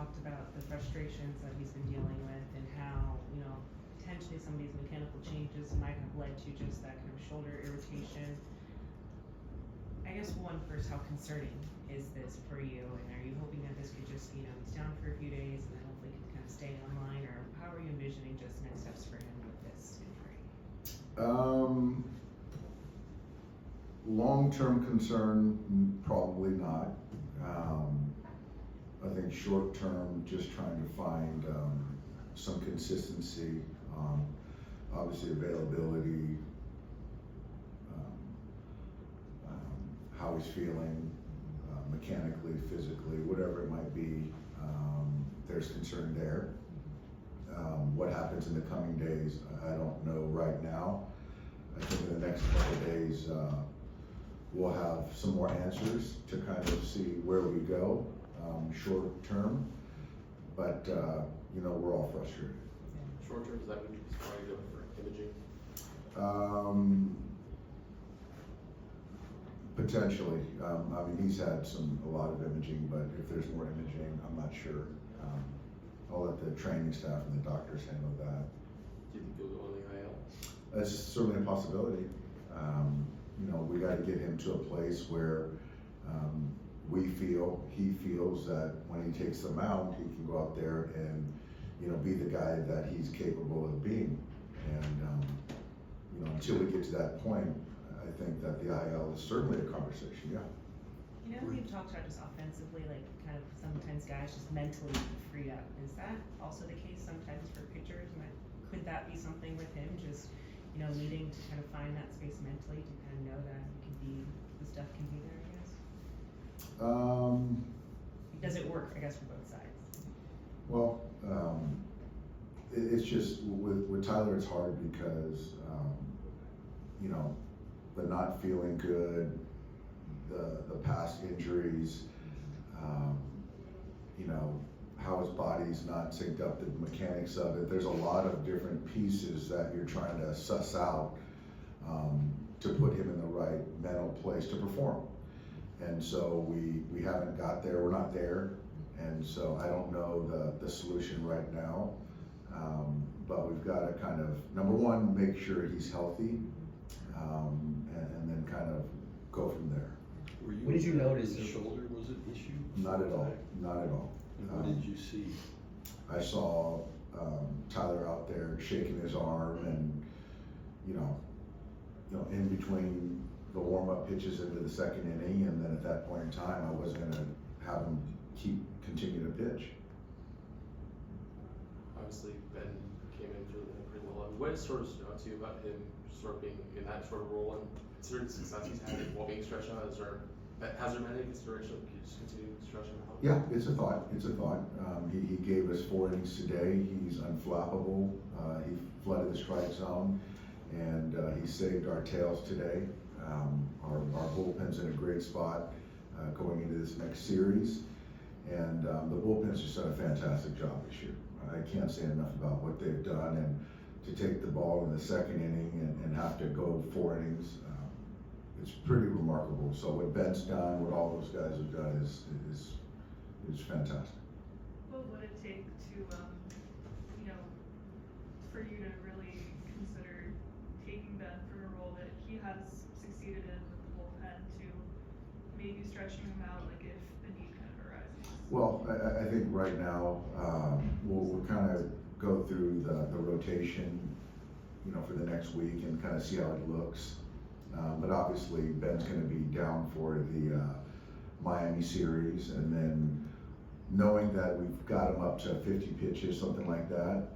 talked about the frustrations that he's been dealing with and how, potentially some of these mechanical changes might have led to just that kind of shoulder irritation. I guess first, how concerning is this for you? And are you hoping that this could just, he's down for a few days and then hopefully can kind of stay online? Or how are you envisioning just next steps for him with this injury? Long-term concern, probably not. I think short-term, just trying to find some consistency, obviously availability, how he's feeling mechanically, physically, whatever it might be. There's concern there. What happens in the coming days, I don't know right now. I think in the next couple of days, we'll have some more answers to kind of see where we go short term, but we're all frustrated. Short term, does that mean he's probably going for imaging? Potentially. He's had a lot of imaging, but if there's more imaging, I'm not sure. I'll let the training staff and the doctors handle that. Do you think he'll go on the IL? That's certainly a possibility. We got to get him to a place where he feels that when he takes the mound, he can go out there and, be the guy that he's capable of being. And, until we get to that point, I think that the IL is certainly a conversation, yeah. We've talked about just offensively, like kind of sometimes guys just mentally free up. Is that also the case sometimes for pitchers? And could that be something with him, just, needing to kind of find that space mentally to kind of know that the stuff can be there, I guess? Does it work, I guess, for both sides? Well, it's just with Tyler, it's hard because, the not feeling good, the past injuries, how his body's not synced up, the mechanics of it. There's a lot of different pieces that you're trying to suss out to put him in the right mental place to perform. And so we haven't got there, we're not there. And so I don't know the solution right now. But we've got to kind of, number one, make sure he's healthy, and then kind of go from there. What did you notice? The shoulder was an issue? Not at all, not at all. And what did you see? I saw Tyler out there shaking his arm, and in between the warm-up pitches into the second inning, and then at that point in time, I wasn't going to have him continue to pitch. Obviously, Ben came in pretty well. What sort of stood out to you about him sort of being in that sort of role, and considering the success he's had while being stretched out? Has there been any consideration of just continuing to stretch him out? Yeah, it's a thought. He gave us 4 innings today. He's unflappable. He flooded the strike zone, and he saved our tails today. Our bullpen's in a great spot going into this next series, and the bullpen's just done a fantastic job this year. I can't say enough about what they've done, and to take the ball in the second inning and have to go 4 innings, it's pretty remarkable. So what Ben's done, what all those guys have done is fantastic. What would it take to, for you to really consider taking Ben for a role that he has succeeded in with the bullpen to maybe stretching him out, like if the need kind of arises? Well, I think right now we'll kind of go through the rotation, for the next week and kind of see how it looks. But obviously Ben's going to be down for the Miami series, and then knowing that we've got him up to 50 pitches, something like that,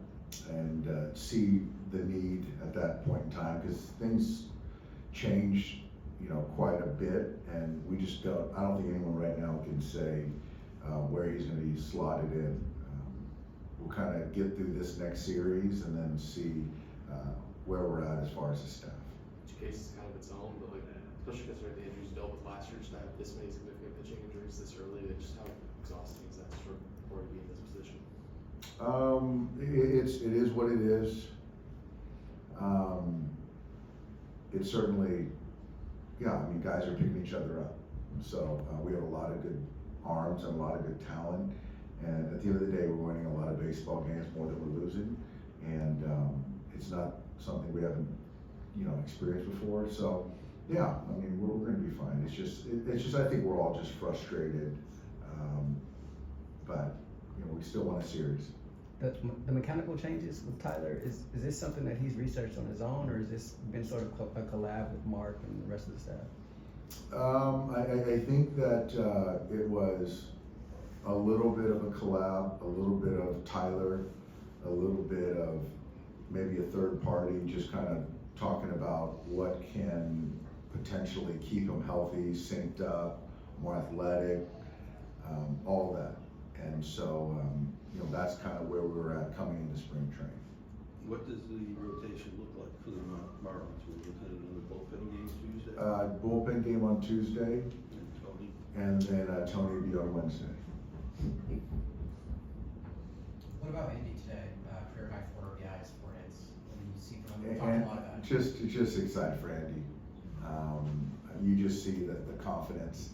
and see the need at that point in time, because things change, quite a bit, and we just I don't think anyone right now can say where he's going to be slotted in. We'll kind of get through this next series and then see where we're at as far as the staff. Each case is kind of its own, but especially considering the injuries dealt with last year, just to have this many significant pitching injuries this early, just how exhausting is that for to be in this position? It is what it is. It's certainly, guys are picking each other up. So we have a lot of good arms and a lot of good talent, And at the end of the day, we're winning a lot of baseball games more than we're losing. And it's not something we haven't, experienced before. So, yeah, I mean, we're going to be fine. It's just, I think we're all just frustrated. But, we still want a series. The mechanical changes with Tyler, is this something that he's researched on his own, or has this been sort of a collab with Mark and the rest of the staff? I think that it was a little bit of a collab, a little bit of Tyler, a little bit of maybe a third party, just kind of talking about what can potentially keep him healthy, synced up, more athletic, all of that. And so, that's kind of where we were at coming into spring training. What does the rotation look like for the Marlins? We're looking at another bullpen game Tuesday? Bullpen game on Tuesday, And Tony? and then Tony will be on Wednesday. What about Andy today? Career high 4 RBIs, 4 hits. What do you see from him? We talked And a lot about it. just excited for Andy. You just see the confidence,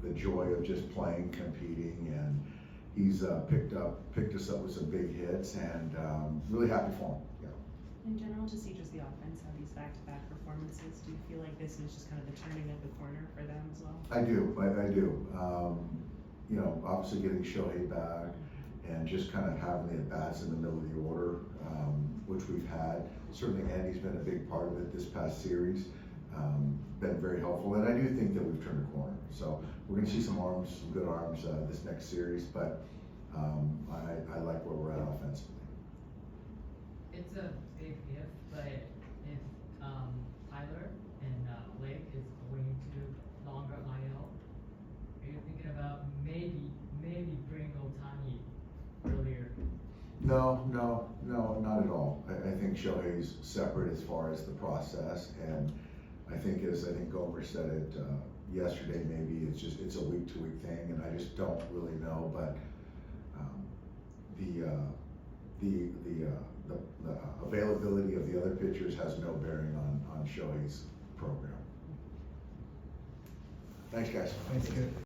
the joy of just playing, competing, and he's picked us up with some big hits, and really happy for him. Yeah. In general, to see just the offense have these back-to-back performances, do you feel like this is just kind of the turning of the corner for them as well? I do. Obviously getting Shohei back and just kind of having the at-bats in the middle of the order, which we've had. Certainly Andy's been a big part of it this past series, been very helpful, and I do think that we've turned a corner. So we're going to see some good arms this next series, but I like where we're at offensively. It's a big if, but if Tyler and Blake is going to longer IL, are you thinking about maybe bring Otani earlier? No, not at all. I think Shohei's separate as far as the process, and I think Gomer said it yesterday, maybe it's a week-to-week thing, and I just don't really know, but the availability of the other pitchers has no bearing on Shohei's program. Thanks, guys. Thanks, good.